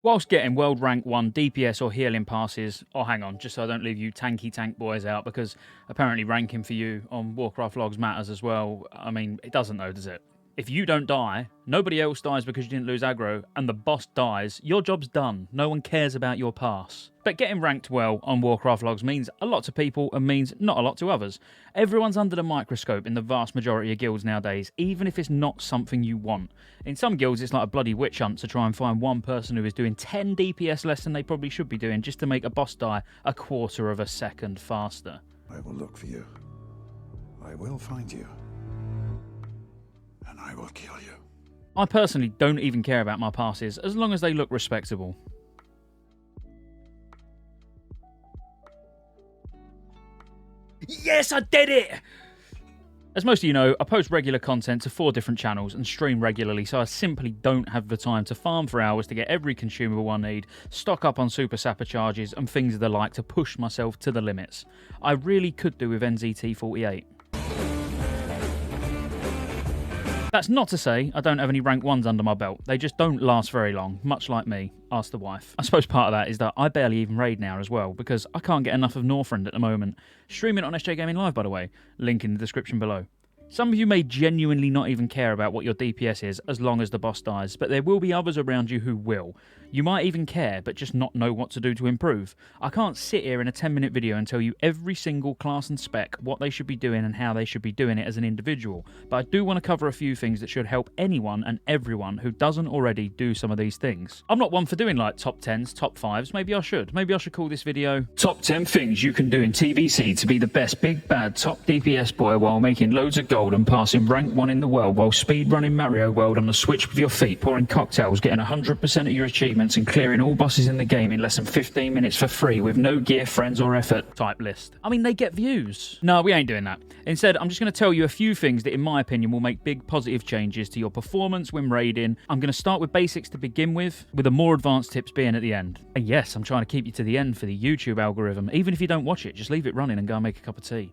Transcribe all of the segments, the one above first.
Whilst getting World Rank 1 DPS or healing passes, oh hang on, just so I don't leave you tanky tank boys out, because apparently ranking for you on Warcraft logs matters as well. I mean, it doesn't though, does it? If you don't die, nobody else dies because you didn't lose aggro, and the boss dies, your job's done. No one cares about your pass. But getting ranked well on Warcraft logs means a lot to people and means not a lot to others. Everyone's under the microscope in the vast majority of guilds nowadays, even if it's not something you want. In some guilds, it's like a bloody witch hunt to try and find one person who is doing 10 DPS less than they probably should be doing just to make a boss die a quarter of a second faster. I will look for you. I will find you. And I will kill you. I personally don't even care about my passes as long as they look respectable. Yes, I did it! As most of you know, I post regular content to 4 different channels and stream regularly, so I simply don't have the time to farm for hours to get every consumable I need, stock up on super sapper charges and things of the like to push myself to the limits. I really could do with NZT 48. That's not to say I don't have any rank 1s under my belt. They just don't last very long, much like me. Ask the wife. I suppose part of that is that I barely even raid now as well, because I can't get enough of Northrend at the moment. Streaming on SJ Gaming Live, by the way. Link in the description below. Some of you may genuinely not even care about what your DPS is as long as the boss dies, but there will be others around you who will. You might even care, but just not know what to do to improve. I can't sit here in a 10-minute video and tell you every single class and spec, what they should be doing and how they should be doing it as an individual, but I do want to cover a few things that should help anyone and everyone who doesn't already do some of these things. I'm not one for doing like top 10s, top 5s, maybe I should. Maybe I should call this video Top 10 Things You Can Do in TBC to be the best big bad top DPS boy while making loads of gold and passing rank 1 in the world while speedrunning Mario World on the Switch with your feet, pouring cocktails, getting 100% of your achievements and clearing all bosses in the game in less than 15 minutes for free with no gear, friends or effort type list. I mean, they get views. No, we ain't doing that. Instead, I'm just going to tell you a few things that in my opinion will make big positive changes to your performance when raiding. I'm going to start with basics to begin with the more advanced tips being at the end. And yes, I'm trying to keep you to the end for the YouTube algorithm. Even if you don't watch it, just leave it running and go and make a cup of tea.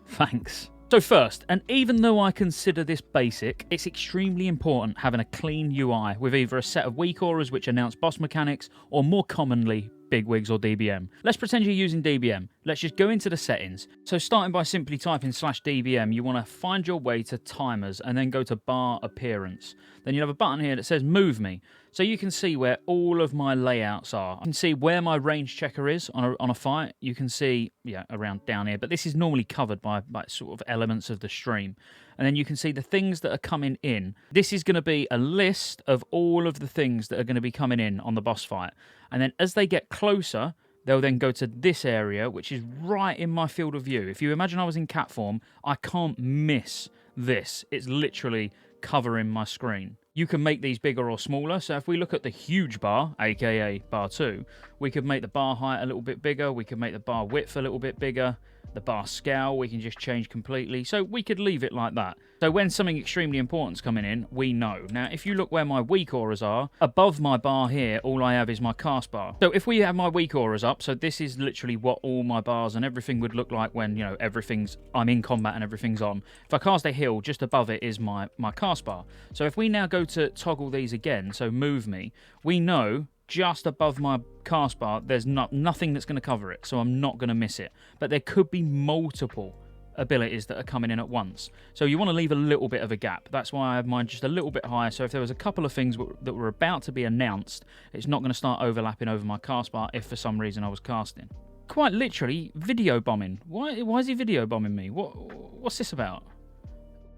Thanks. So first, and even though I consider this basic, it's extremely important having a clean UI with either a set of weak auras which announce boss mechanics, or more commonly, bigwigs or DBM. Let's pretend you're using DBM. Let's just go into the settings. So starting by simply typing /DBM, you want to find your way to timers and then go to bar appearance. Then you have a button here that says move me. So you can see where all of my layouts are. You can see where my range checker is on a fight. You can see, yeah, around down here. But this is normally covered by sort of elements of the stream. And then you can see the things that are coming in. This is going to be a list of all of the things that are going to be coming in on the boss fight. And then as they get closer, they'll then go to this area, which is right in my field of view. If you imagine I was in cat form, I can't miss this. It's literally covering my screen. You can make these bigger or smaller. So if we look at the huge bar, aka bar 2, we could make the bar height a little bit bigger. We could make the bar width a little bit bigger. The bar scale we can just change completely. So we could leave it like that. So when something extremely important's coming in, we know. Now, if you look where my weak auras are, above my bar here, all I have is my cast bar. So if we have my weak auras up, so this is literally what all my bars and everything would look like when, you know, I'm in combat and everything's on. If I cast a heal, just above it is my cast bar. So if we now go to toggle these again, so move me, we know just above my cast bar, there's nothing that's going to cover it, so I'm not going to miss it. But there could be multiple abilities that are coming in at once. So you want to leave a little bit of a gap. That's why I have mine just a little bit higher. So if there was a couple of things that were about to be announced, it's not going to start overlapping over my cast bar if for some reason I was casting. Quite literally, video bombing. Why is he video bombing me? What's this about?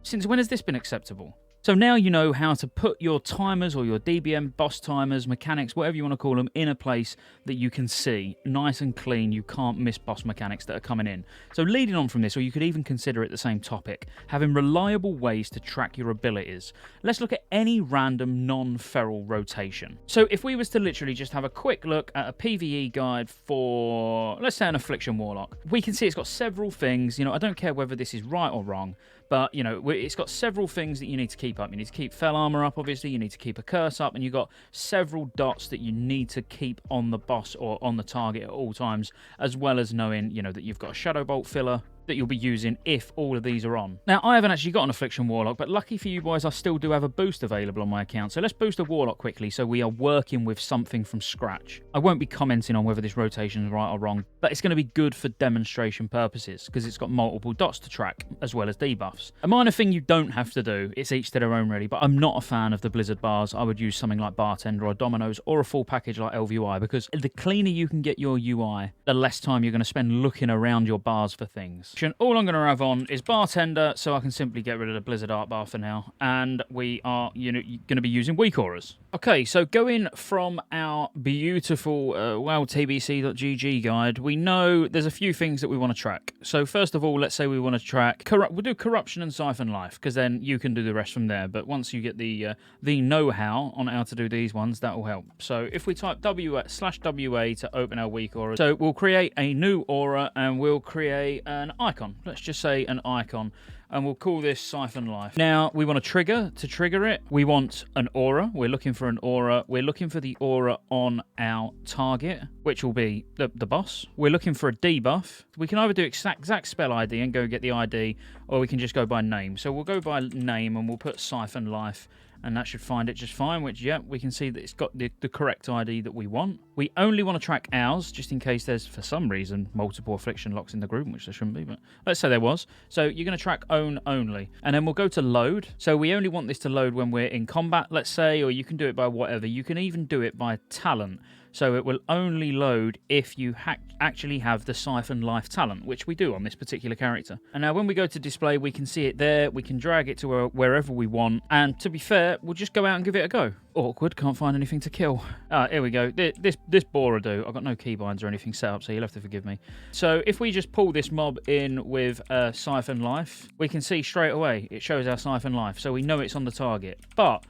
Since when has this been acceptable? So now you know how to put your timers or your DBM, boss timers, mechanics, whatever you want to call them, in a place that you can see, nice and clean. You can't miss boss mechanics that are coming in. So leading on from this, or you could even consider it the same topic, having reliable ways to track your abilities. Let's look at any random non-feral rotation. So if we was to literally just have a quick look at a PvE guide for, let's say, an Affliction Warlock, we can see it's got several things. You know, I don't care whether this is right or wrong, but, you know, it's got several things that you need to keep up. You need to keep fell armor up, obviously. You need to keep a curse up. And you've got several dots that you need to keep on the boss or on the target at all times, as well as knowing, you know, that you've got a Shadow Bolt filler. that you'll be using if all of these are on. Now, I haven't actually got an Affliction Warlock, but lucky for you boys, I still do have a boost available on my account. So let's boost a Warlock quickly so we are working with something from scratch. I won't be commenting on whether this rotation is right or wrong, but it's going to be good for demonstration purposes because it's got multiple dots to track as well as debuffs. A minor thing you don't have to do, it's each to their own really, but I'm not a fan of the Blizzard bars. I would use something like Bartender or Dominoes or a full package like LVUI, because the cleaner you can get your UI, the less time you're going to spend looking around your bars for things. All I'm going to have on is Bartender, so I can simply get rid of the Blizzard art bar for now, and we are going to be using weak auras. Okay, so going from our beautiful TBC.gg guide, we know there's a few things that we want to track. So first of all, let's say we want to track we'll do Corruption and Siphon Life, because then you can do the rest from there. But once you get the know-how on how to do these ones, that will help. So if we type /WA to open our weak aura, so we'll create a new aura and we'll create an icon. Let's just say an icon. And we'll call this Siphon Life. Now, we want to trigger it. We want an aura. We're looking for an aura. We're looking for the aura on our target, which will be the boss. We're looking for a debuff. We can either do exact spell ID and go get the ID, or we can just go by name. So we'll go by name and we'll put Siphon Life, and that should find it just fine, which, yeah, we can see that it's got the correct ID that we want. We only want to track ours, just in case there's, for some reason, multiple Affliction locks in the group, which there shouldn't be, but let's say there was. So you're going to track own only. And then we'll go to load. So we only want this to load when we're in combat, let's say, or you can do it by whatever. You can even do it by talent. So it will only load if you actually have the Siphon Life talent, which we do on this particular character. And now when we go to display, we can see it there. We can drag it to wherever we want. And to be fair, we'll just go out and give it a go. Awkward, can't find anything to kill. Here we go. This borer do. I've got no keybinds or anything set up, so you'll have to forgive me. So if we just pull this mob in with Siphon Life, we can see straight away it shows our Siphon Life. So we know it's on the target. But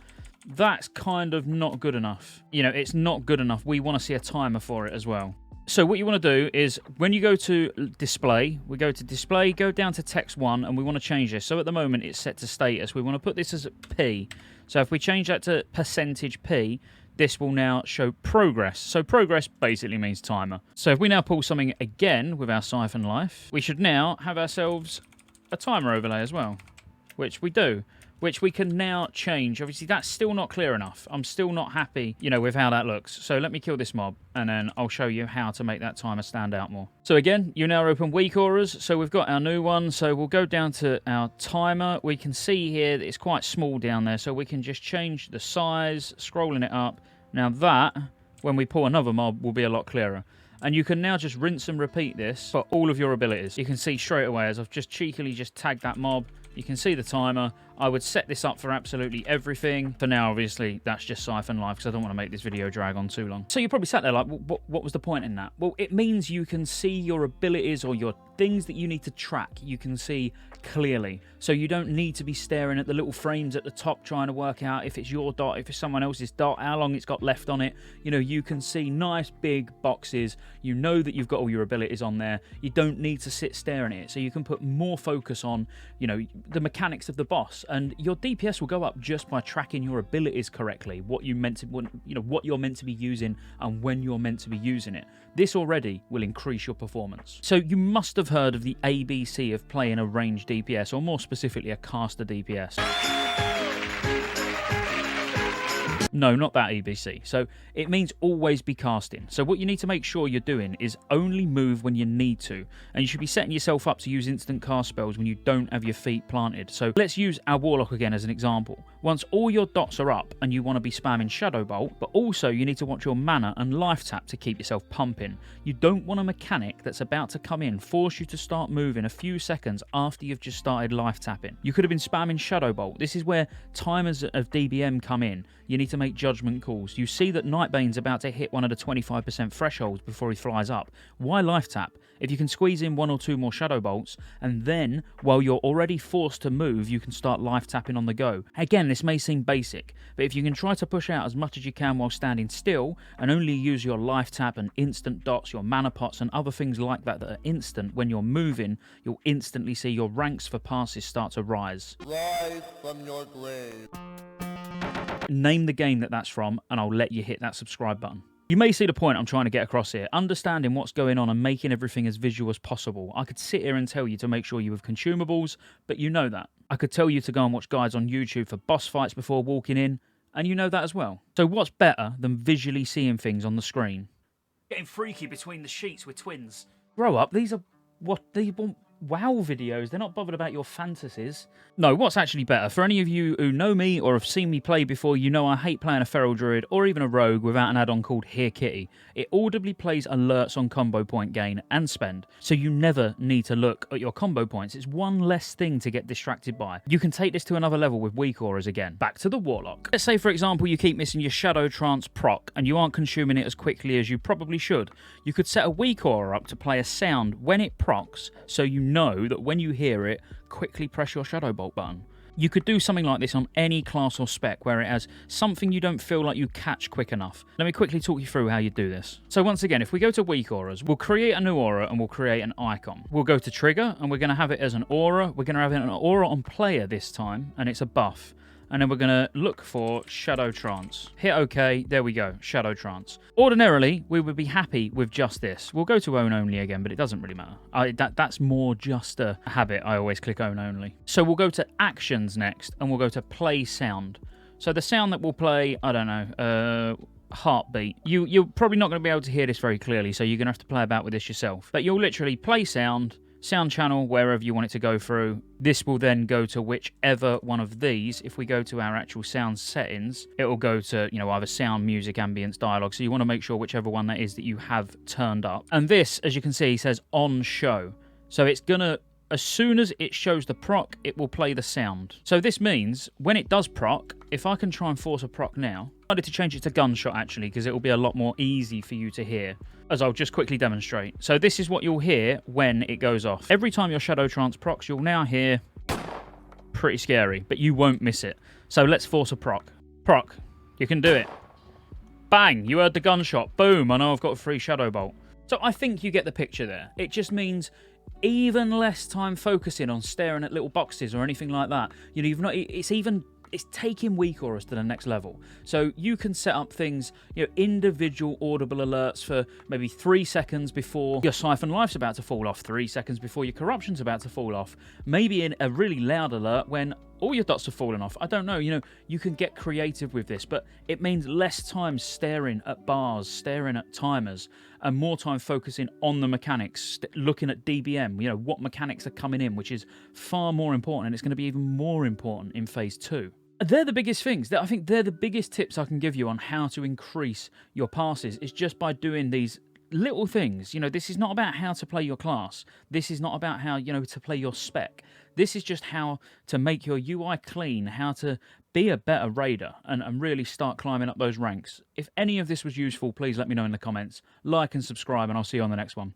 that's kind of not good enough. It's not good enough. We want to see a timer for it as well. So what you want to do is when you go to display, we go to display, go down to text 1, and we want to change this. So at the moment it's set to status. We want to put this as P. So if we change that to %P, this will now show progress. So progress basically means timer. So if we now pull something again with our Siphon Life, we should now have ourselves a timer overlay as well, which we do, which we can now change. Obviously, that's still not clear enough. I'm still not happy, with how that looks. So let me kill this mob, and then I'll show you how to make that timer stand out more. So again, you now open weak auras. So we've got our new one. So we'll go down to our timer. We can see here that it's quite small down there. So we can just change the size, scrolling it up. Now that, when we pull another mob, will be a lot clearer. And you can now just rinse and repeat this for all of your abilities. You can see straight away, as I've just cheekily just tagged that mob, you can see the timer. I would set this up for absolutely everything. For now, obviously, that's just Siphon Life because I don't want to make this video drag on too long. So you probably sat there like, what was the point in that? Well, it means you can see your abilities or your things that you need to track. You can see clearly. So you don't need to be staring at the little frames at the top trying to work out if it's your dot, if it's someone else's dot, how long it's got left on it. You can see nice big boxes. You know that you've got all your abilities on there. You don't need to sit staring at it. So you can put more focus on, the mechanics of the boss. And your DPS will go up just by tracking your abilities correctly, what you're meant to be using and when you're meant to be using it. This already will increase your performance. So you must have heard of the ABC of playing a ranged DPS, or more specifically a caster DPS. No, not that ABC. So it means always be casting. So what you need to make sure you're doing is only move when you need to. And you should be setting yourself up to use instant cast spells when you don't have your feet planted. So let's use our Warlock again as an example. Once all your dots are up and you want to be spamming Shadow Bolt, but also you need to watch your mana and life tap to keep yourself pumping. You don't want a mechanic that's about to come in, force you to start moving a few seconds after you've just started life tapping. You could have been spamming Shadow Bolt. This is where timers of DBM come in. You need to make judgment calls. You see that Nightbane's about to hit one of the 25% thresholds before he flies up. Why life tap? If you can squeeze in 1 or 2 more Shadow Bolts, and then, while you're already forced to move, you can start life tapping on the go. Again, this may seem basic, but if you can try to push out as much as you can while standing still, and only use your life tap and instant dots, your mana pots, and other things like that are instant when you're moving, you'll instantly see your ranks for passes start to rise. Rise from your grave. Name the game that's from, and I'll let you hit that subscribe button. You may see the point I'm trying to get across here. Understanding what's going on and making everything as visual as possible. I could sit here and tell you to make sure you have consumables, but you know that. I could tell you to go and watch guides on YouTube for boss fights before walking in, and you know that as well. So what's better than visually seeing things on the screen? Getting freaky between the sheets with twins. Grow up, these are what they want. WoW videos, they're not bothered about your fantasies. No, what's actually better? For any of you who know me or have seen me play before, you know I hate playing a feral druid or even a rogue without an add-on called Here Kitty. It audibly plays alerts on combo point gain and spend, so you never need to look at your combo points. It's one less thing to get distracted by. You can take this to another level with weak auras again. Back to the warlock. Let's say, for example, you keep missing your shadow trance proc and you aren't consuming it as quickly as you probably should. You could set a weak aura up to play a sound when it procs, so you know that when you hear it, quickly press your shadow bolt button. You could do something like this on any class or spec where it has something you don't feel like you catch quick enough. Let me quickly talk you through how you do this. So once again, if we go to weak auras, we'll create a new aura and we'll create an icon. We'll go to trigger and we're going to have it as an aura. We're going to have it an aura on player this time, and it's a buff. And then we're going to look for Shadow Trance. Hit OK. There we go. Shadow Trance. Ordinarily, we would be happy with just this. We'll go to Own Only again, but it doesn't really matter. That's more just a habit. I always click Own Only. So we'll go to Actions next, and we'll go to Play Sound. So the sound that we'll play, I don't know, heartbeat. You're probably not going to be able to hear this very clearly, so you're going to have to play about with this yourself. But you'll literally play sound channel wherever you want it to go through. This will then go to whichever one of these. If we go to our actual sound settings, it will go to, you know, either sound, music, ambience, dialogue. So you want to make sure whichever one that is that you have turned up. And this, as you can see, says on show. So it's gonna, as soon as it shows the proc, it will play the sound. So this means when it does proc, if I can try and force a proc now, I decided to change it to gunshot actually, because it will be a lot more easy for you to hear, as I'll just quickly demonstrate. So this is what you'll hear when it goes off. Every time your Shadow Trance procs, you'll now hear pretty scary, but you won't miss it. So let's force a proc. Proc, you can do it. Bang, you heard the gunshot. Boom, I know I've got a free Shadow Bolt. So I think you get the picture there. It just means even less time focusing on staring at little boxes or anything like that. You know, you've not. It's taking weak auras to the next level. So you can set up things, you know, individual audible alerts for maybe 3 seconds before your Siphon Life's about to fall off, 3 seconds before your Corruption's about to fall off, maybe in a really loud alert when all your dots have fallen off. I don't know, you know, you can get creative with this, but it means less time staring at bars, staring at timers, and more time focusing on the mechanics, looking at DBM, you know, what mechanics are coming in, which is far more important, and it's going to be even more important in Phase 2. They're the biggest things. I think they're the biggest tips I can give you on how to increase your passes, is just by doing these little things. You know, this is not about how to play your class. This is not about how, you know, to play your spec. This is just how to make your UI clean, how to be a better raider and really start climbing up those ranks. If any of this was useful, please let me know in the comments. Like and subscribe, and I'll see you on the next one.